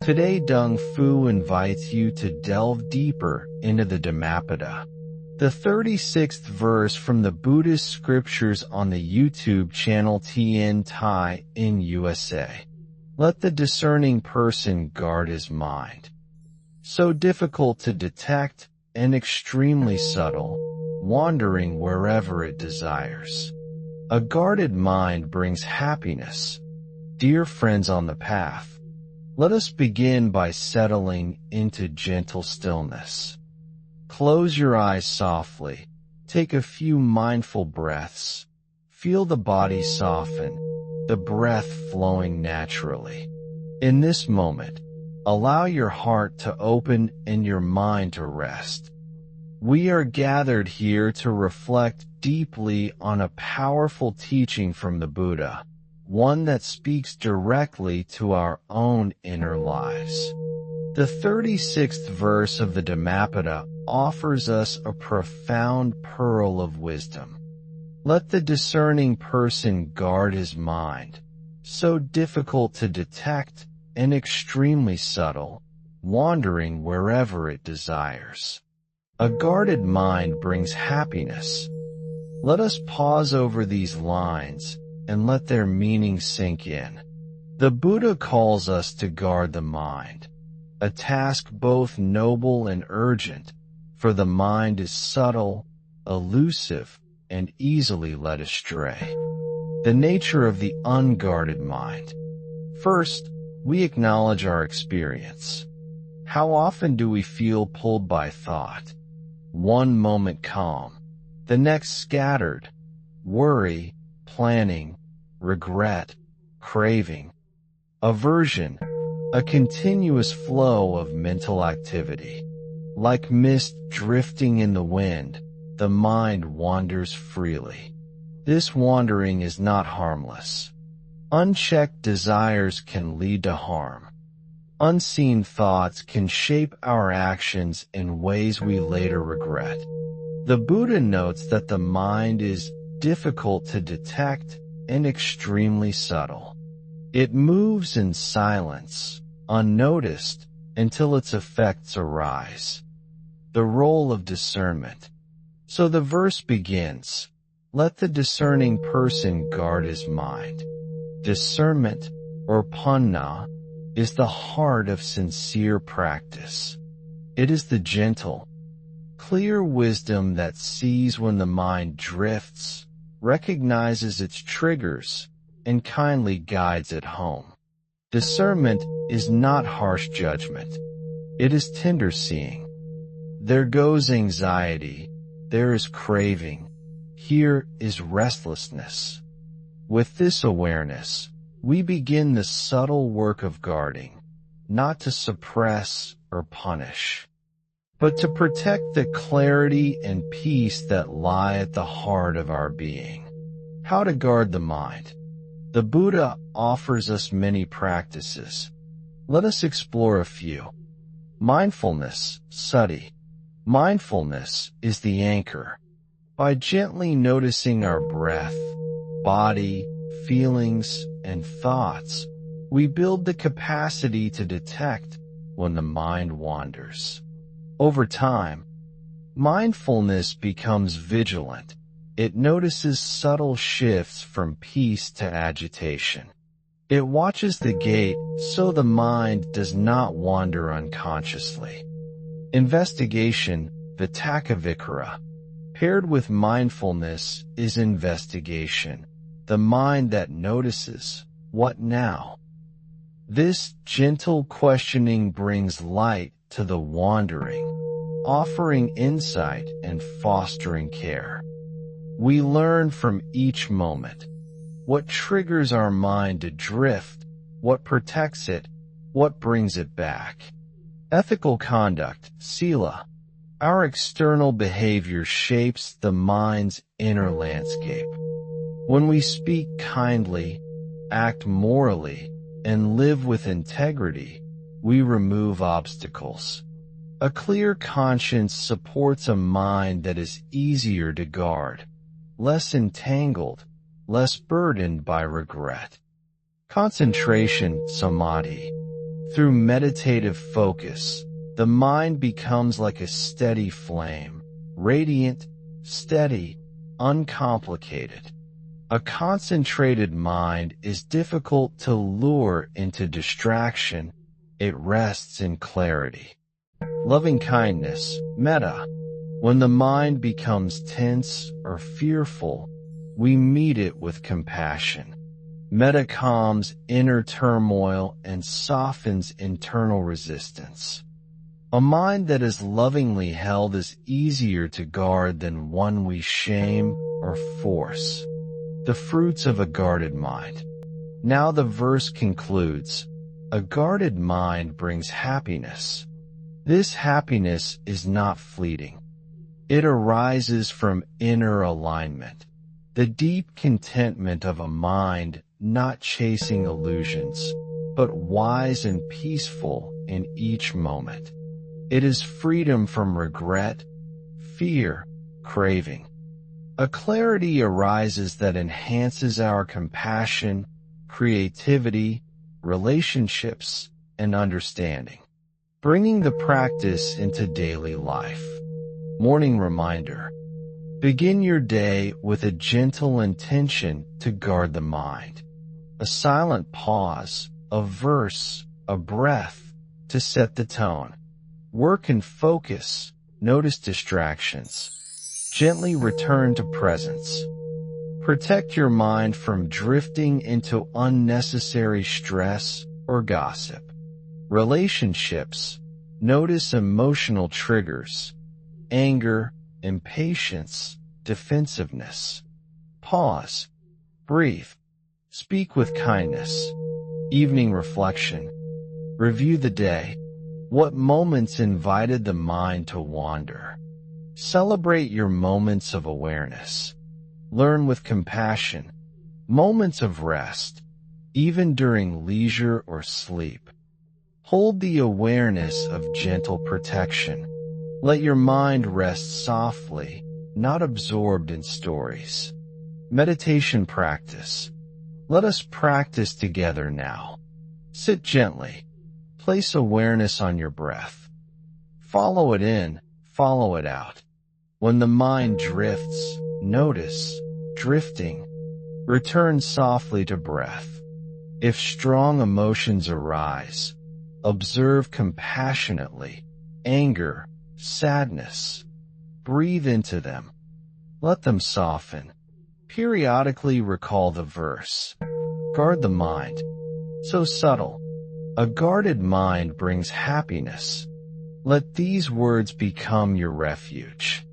Today Dong Fu invites you to delve deeper into the Dhammapada, the 36th verse from the Buddhist scriptures on the YouTube channel TIong in USA. Let the discerning person guard his mind. So difficult to detect and extremely subtle, wandering wherever it desires. A guarded mind brings happiness. Dear friends on the path, let us begin by settling into gentle stillness. Close your eyes softly, take a few mindful breaths, feel the body soften, the breath flowing naturally. In this moment, allow your heart to open and your mind to rest. We are gathered here to reflect deeply on a powerful teaching from the Buddha, one that speaks directly to our own inner lives. The 36th verse of the Dhammapada offers us a profound pearl of wisdom. Let the discerning person guard his mind, so difficult to detect and extremely subtle, wandering wherever it desires. A guarded mind brings happiness. Let us pause over these lines and let their meaning sink in. The Buddha calls us to guard the mind, a task both noble and urgent, for the mind is subtle, elusive, and easily led astray. The nature of the unguarded mind. First, we acknowledge our experience. How often do we feel pulled by thought? One moment calm, the next scattered, worry, planning, regret, craving, aversion, a continuous flow of mental activity. Like mist drifting in the wind, the mind wanders freely. This wandering is not harmless. Unchecked desires can lead to harm. Unseen thoughts can shape our actions in ways we later regret. The Buddha notes that the mind is difficult to detect and extremely subtle. It moves in silence, unnoticed, until its effects arise. The role of discernment. So the verse begins, let the discerning person guard his mind. Discernment, or panna, is the heart of sincere practice. It is the gentle, clear wisdom that sees when the mind drifts, recognizes its triggers, and kindly guides it home. Discernment is not harsh judgment. It is tender seeing. There goes anxiety, there is craving, here is restlessness. With this awareness, we begin the subtle work of guarding, not to suppress or punish, but to protect the clarity and peace that lie at the heart of our being. How to guard the mind. The Buddha offers us many practices. Let us explore a few. Mindfulness, sati. Mindfulness is the anchor. By gently noticing our breath, body, feelings, and thoughts, we build the capacity to detect when the mind wanders. Over time, mindfulness becomes vigilant. It notices subtle shifts from peace to agitation. It watches the gate so the mind does not wander unconsciously. Investigation, vitakka, paired with mindfulness, is investigation, the mind that notices, what now? This gentle questioning brings light to the wandering, offering insight and fostering care. We learn from each moment. What triggers our mind to drift, what protects it, what brings it back. Ethical conduct, sila. Our external behavior shapes the mind's inner landscape. When we speak kindly, act morally, and live with integrity, we remove obstacles. A clear conscience supports a mind that is easier to guard, less entangled, less burdened by regret. Concentration, samadhi. Through meditative focus, the mind becomes like a steady flame, radiant, steady, uncomplicated. A concentrated mind is difficult to lure into distraction. It rests in clarity. Loving kindness, metta. When the mind becomes tense or fearful, we meet it with compassion. Metta calms inner turmoil and softens internal resistance. A mind that is lovingly held is easier to guard than one we shame or force. The fruits of a guarded mind. Now the verse concludes, a guarded mind brings happiness. This happiness is not fleeting. It arises from inner alignment, the deep contentment of a mind not chasing illusions, but wise and peaceful in each moment. It is freedom from regret, fear, craving. A clarity arises that enhances our compassion, creativity, relationships, and understanding. Bringing the practice into daily life. Morning reminder. Begin your day with a gentle intention to guard the mind. A silent pause, a verse, a breath to set the tone. Work and focus. Notice distractions. Gently return to presence. Protect your mind from drifting into unnecessary stress or gossip. Relationships. Notice emotional triggers. Anger, impatience, defensiveness. Pause. Breathe. Speak with kindness. Evening reflection. Review the day. What moments invited the mind to wander? Celebrate your moments of awareness. Learn with compassion. Moments of rest, even during leisure or sleep. Hold the awareness of gentle protection. Let your mind rest softly, not absorbed in stories. Meditation practice. Let us practice together now. Sit gently. Place awareness on your breath. Follow it in, follow it out. When the mind drifts, notice, drifting. Return softly to breath. If strong emotions arise, observe compassionately. Anger, sadness. Breathe into them. Let them soften. Periodically recall the verse. Guard the mind. So subtle. A guarded mind brings happiness. Let these words become your refuge.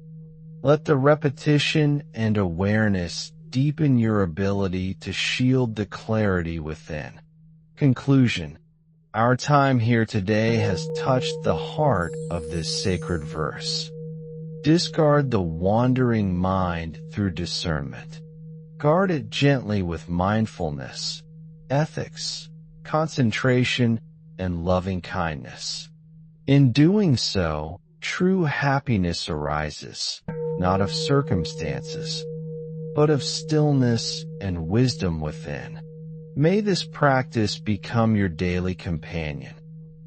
Let the repetition and awareness deepen your ability to shield the clarity within. Conclusion. Our time here today has touched the heart of this sacred verse. Discard the wandering mind through discernment. Guard it gently with mindfulness, ethics, concentration, and loving kindness. In doing so, true happiness arises, not of circumstances, but of stillness and wisdom within. May this practice become your daily companion.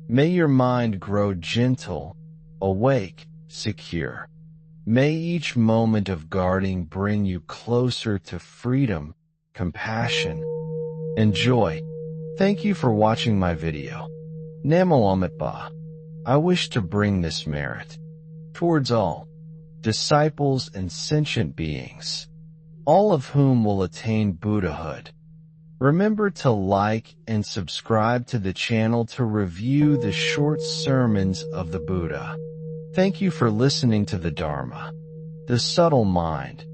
May your mind grow gentle, awake, secure. May each moment of guarding bring you closer to freedom, compassion, and joy. Thank you for watching my video. DHAMMAPADA. I wish to bring this merit towards all disciples and sentient beings, all of whom will attain Buddhahood. Remember to like and subscribe to the channel to review the short sermons of the Buddha. Thank you for listening to the Dharma. The subtle mind,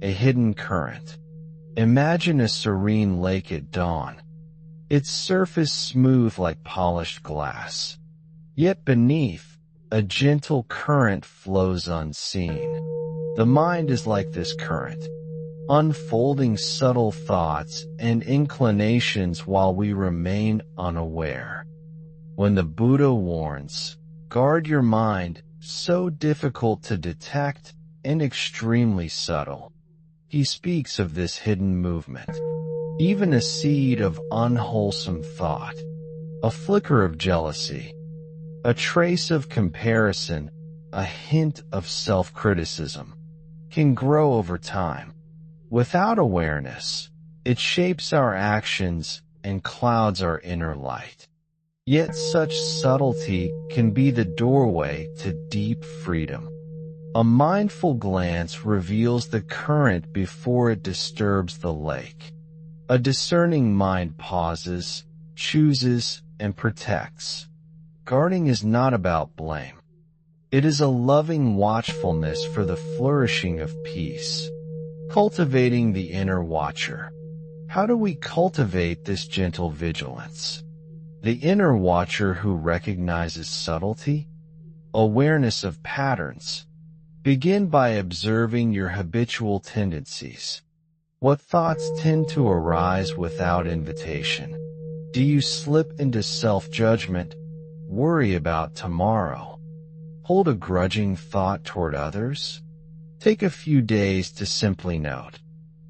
a hidden current. Imagine a serene lake at dawn. Its surface smooth like polished glass. Yet beneath, a gentle current flows unseen. The mind is like this current, unfolding subtle thoughts and inclinations while we remain unaware. When the Buddha warns, guard your mind, so difficult to detect and extremely subtle, he speaks of this hidden movement, even a seed of unwholesome thought, a flicker of jealousy, a trace of comparison, a hint of self-criticism, can grow over time. Without awareness, it shapes our actions and clouds our inner light. Yet such subtlety can be the doorway to deep freedom. A mindful glance reveals the current before it disturbs the lake. A discerning mind pauses, chooses, and protects. Guarding is not about blame. It is a loving watchfulness for the flourishing of peace. Cultivating the inner watcher. How do we cultivate this gentle vigilance? The inner watcher who recognizes subtlety, awareness of patterns. Begin by observing your habitual tendencies. What thoughts tend to arise without invitation? Do you slip into self-judgment, worry about tomorrow, hold a grudging thought toward others? Take a few days to simply note.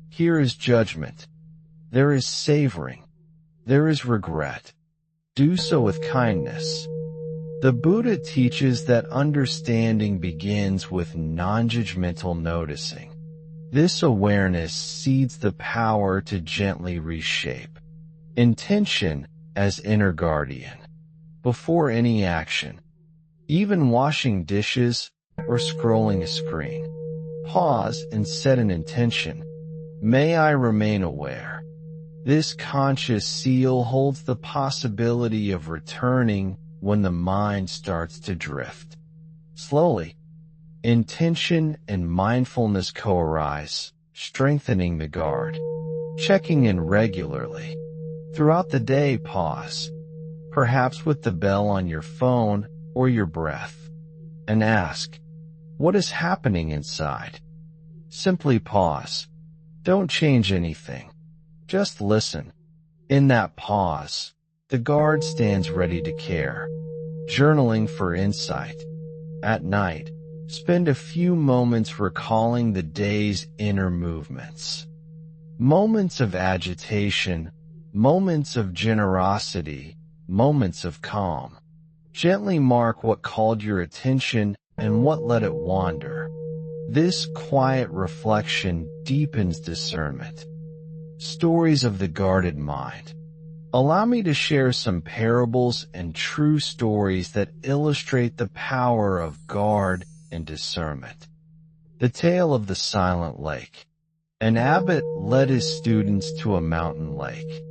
Here is judgment. There is savoring. There is regret. Do so with kindness. The Buddha teaches that understanding begins with non-judgmental noticing. This awareness seeds the power to gently reshape. Intention as inner guardian. Before any action, even washing dishes or scrolling a screen, pause and set an intention. May I remain aware. This conscious seal holds the possibility of returning when the mind starts to drift. Slowly, intention and mindfulness co-arise, strengthening the guard. Checking in regularly. Throughout the day, pause, perhaps with the bell on your phone or your breath, and ask, what is happening inside? Simply pause. Don't change anything. Just listen. In that pause, the guard stands ready to care. Journaling for insight. At night, spend a few moments recalling the day's inner movements. Moments of agitation, moments of generosity, moments of calm. Gently mark what called your attention and what let it wander. This quiet reflection deepens discernment. Stories of the guarded mind. Allow me to share some parables and true stories that illustrate the power of guard and discernment. The tale of the silent lake. An abbot led his students to a mountain lake.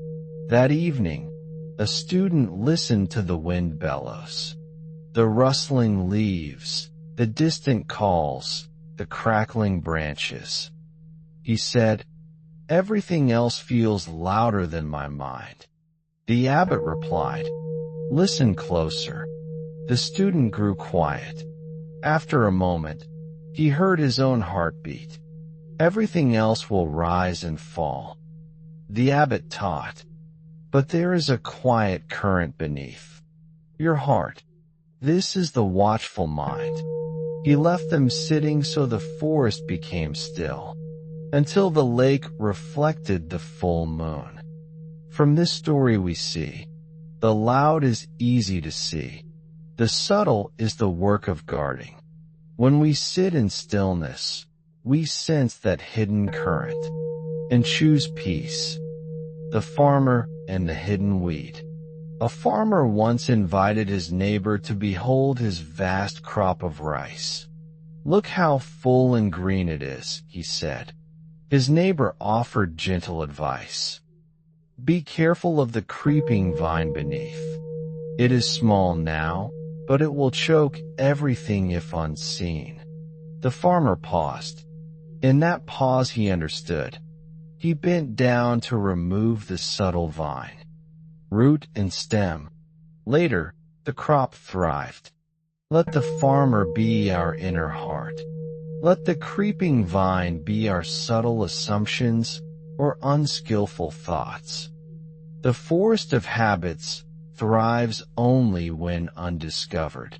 That evening, a student listened to the wind bellows, the rustling leaves, the distant calls, the crackling branches. He said, "Everything else feels louder than my mind." The abbot replied, "Listen closer." The student grew quiet. After a moment, he heard his own heartbeat. Everything else will rise and fall. The abbot taught, but there is a quiet current beneath. Your heart. This is the watchful mind. He left them sitting so the forest became still, until the lake reflected the full moon. From this story we see, the loud is easy to see. The subtle is the work of guarding. When we sit in stillness, we sense that hidden current and choose peace. The farmer and the hidden weed. A farmer once invited his neighbor to behold his vast crop of rice. "Look how full and green it is," he said. His neighbor offered gentle advice. "Be careful of the creeping vine beneath. It is small now, but it will choke everything if unseen." The farmer paused. In that pause he understood. He bent down to remove the subtle vine, root and stem. Later, the crop thrived. Let the farmer be our inner heart. Let the creeping vine be our subtle assumptions or unskillful thoughts. The forest of habits thrives only when undiscovered,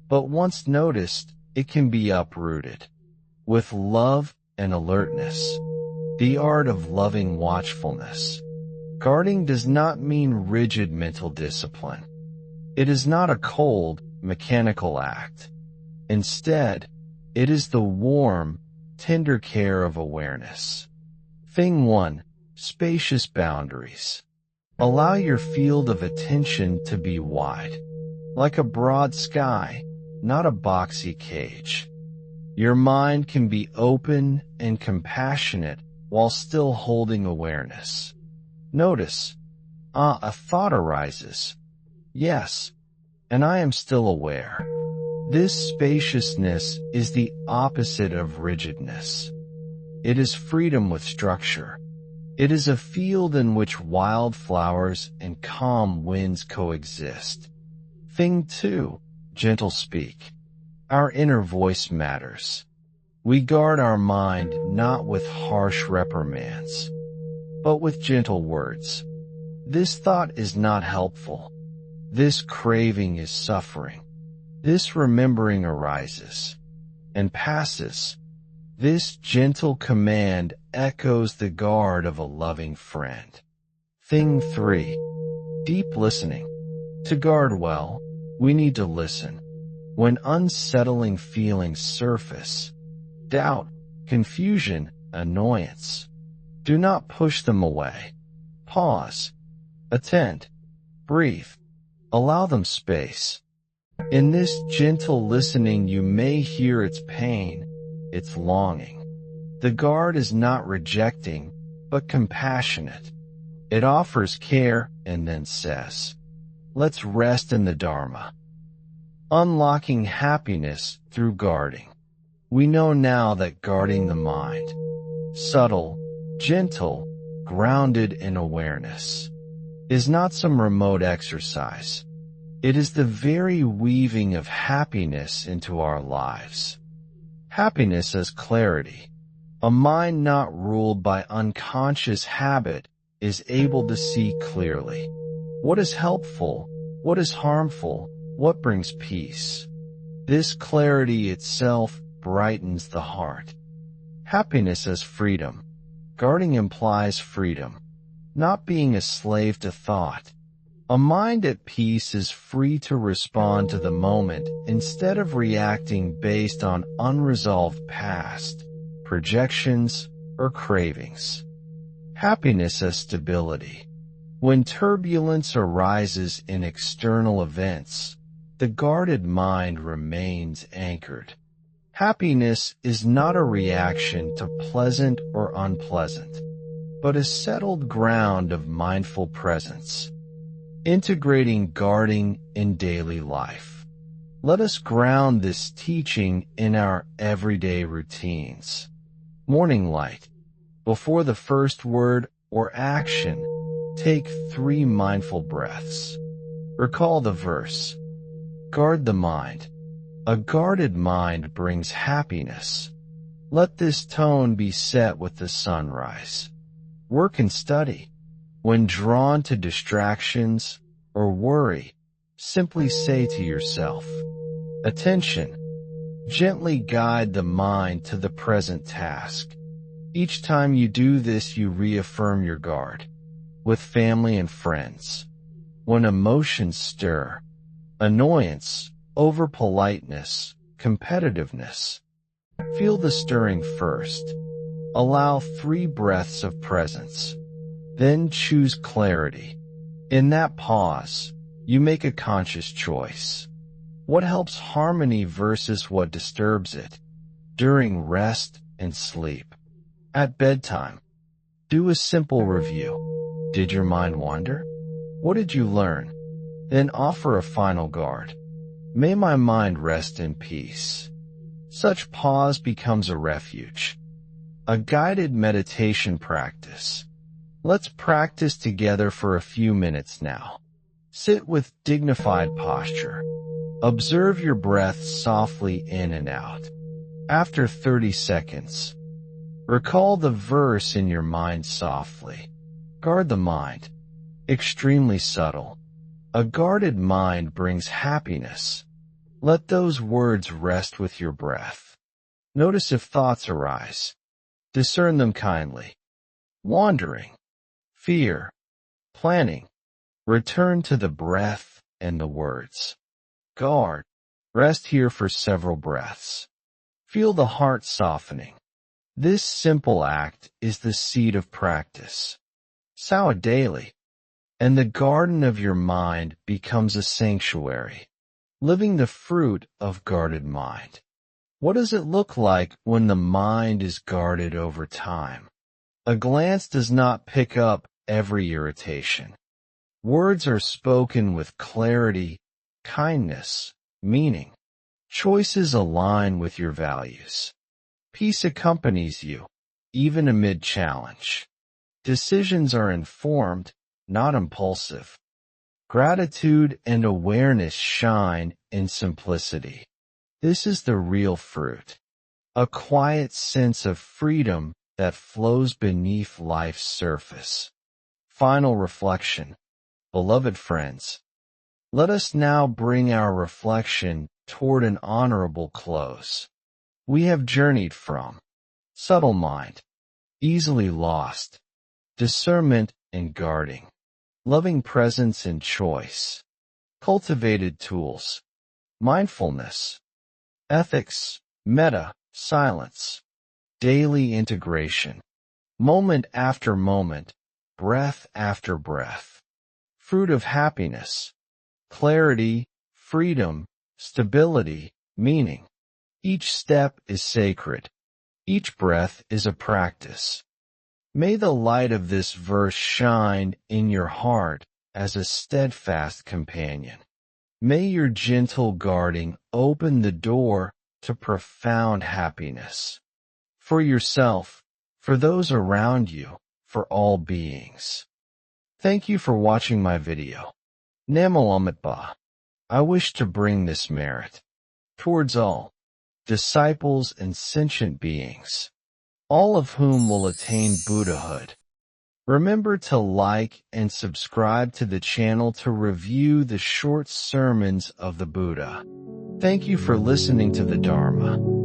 but once noticed, it can be uprooted. With love and alertness, the art of loving watchfulness. Guarding does not mean rigid mental discipline. It is not a cold, mechanical act. Instead, it is the warm, tender care of awareness. Thing 1. Spacious boundaries. Allow your field of attention to be wide, like a broad sky, not a boxy cage. Your mind can be open and compassionate while still holding awareness. Notice, a thought arises. Yes, and I am still aware. This spaciousness is the opposite of rigidness. It is freedom with structure. It is a field in which wildflowers and calm winds coexist. Thing 2. Gentle speak. Our inner voice matters. We guard our mind not with harsh reprimands, but with gentle words. This thought is not helpful. This craving is suffering. This remembering arises and passes. This gentle command echoes the guard of a loving friend. Thing 3. Deep listening. To guard well, we need to listen. When unsettling feelings surface, doubt, confusion, annoyance, do not push them away. Pause. Attend. Breathe. Allow them space. In this gentle listening you may hear its pain, its longing. The guard is not rejecting, but compassionate. It offers care and then says, let's rest in the Dharma. Unlocking happiness through guarding. We know now that guarding the mind, subtle, gentle, grounded in awareness, is not some remote exercise. It is the very weaving of happiness into our lives. Happiness as clarity. A mind not ruled by unconscious habit is able to see clearly. What is helpful? What is harmful? What brings peace? This clarity itself brightens the heart. Happiness as freedom. Guarding implies freedom, not being a slave to thought. A mind at peace is free to respond to the moment instead of reacting based on unresolved past, projections, or cravings. Happiness as stability. When turbulence arises in external events, the guarded mind remains anchored. Happiness is not a reaction to pleasant or unpleasant, but a settled ground of mindful presence. Integrating guarding in daily life. Let us ground this teaching in our everyday routines. Morning light. Before the first word or action, take 3 mindful breaths. Recall the verse. Guard the mind. A guarded mind brings happiness. Let this tone be set with the sunrise. Work and study. When drawn to distractions or worry, simply say to yourself, attention. Gently guide the mind to the present task. Each time you do this, you reaffirm your guard. With family and friends. When emotions stir, annoyance, over-politeness, competitiveness, feel the stirring first. Allow 3 breaths of presence. Then choose clarity. In that pause, you make a conscious choice. What helps harmony versus what disturbs it? During rest and sleep. At bedtime, do a simple review. Did your mind wander? What did you learn? Then offer a final guard. May my mind rest in peace. Such pause becomes a refuge. A guided meditation practice. Let's practice together for a few minutes now. Sit with dignified posture. Observe your breath softly in and out. After 30 seconds, recall the verse in your mind softly. Guard the mind. Extremely subtle. A guarded mind brings happiness. Let those words rest with your breath. Notice if thoughts arise. Discern them kindly. Wandering. Fear. Planning. Return to the breath and the words. Guard. Rest here for several breaths. Feel the heart softening. This simple act is the seed of practice. Sow it daily, and the garden of your mind becomes a sanctuary, living the fruit of guarded mind. What does it look like when the mind is guarded over time? A glance does not pick up every irritation. Words are spoken with clarity, kindness, meaning. Choices align with your values. Peace accompanies you, even amid challenge. Decisions are informed, not impulsive. Gratitude and awareness shine in simplicity. This is the real fruit. A quiet sense of freedom that flows beneath life's surface. Final reflection. Beloved friends, let us now bring our reflection toward an honorable close. We have journeyed from subtle mind, easily lost, discernment and guarding, loving presence and choice, cultivated tools, mindfulness, ethics, metta, silence, daily integration, moment after moment, breath after breath, fruit of happiness, clarity, freedom, stability, meaning. Each step is sacred. Each breath is a practice. May the light of this verse shine in your heart as a steadfast companion. May your gentle guarding open the door to profound happiness. For yourself, for those around you, for all beings. Thank you for watching my video. DHAMMAPADA. I wish to bring this merit towards all disciples and sentient beings, all of whom will attain Buddhahood. Remember to like and subscribe to the channel to review the short sermons of the Buddha. Thank you for listening to the Dharma.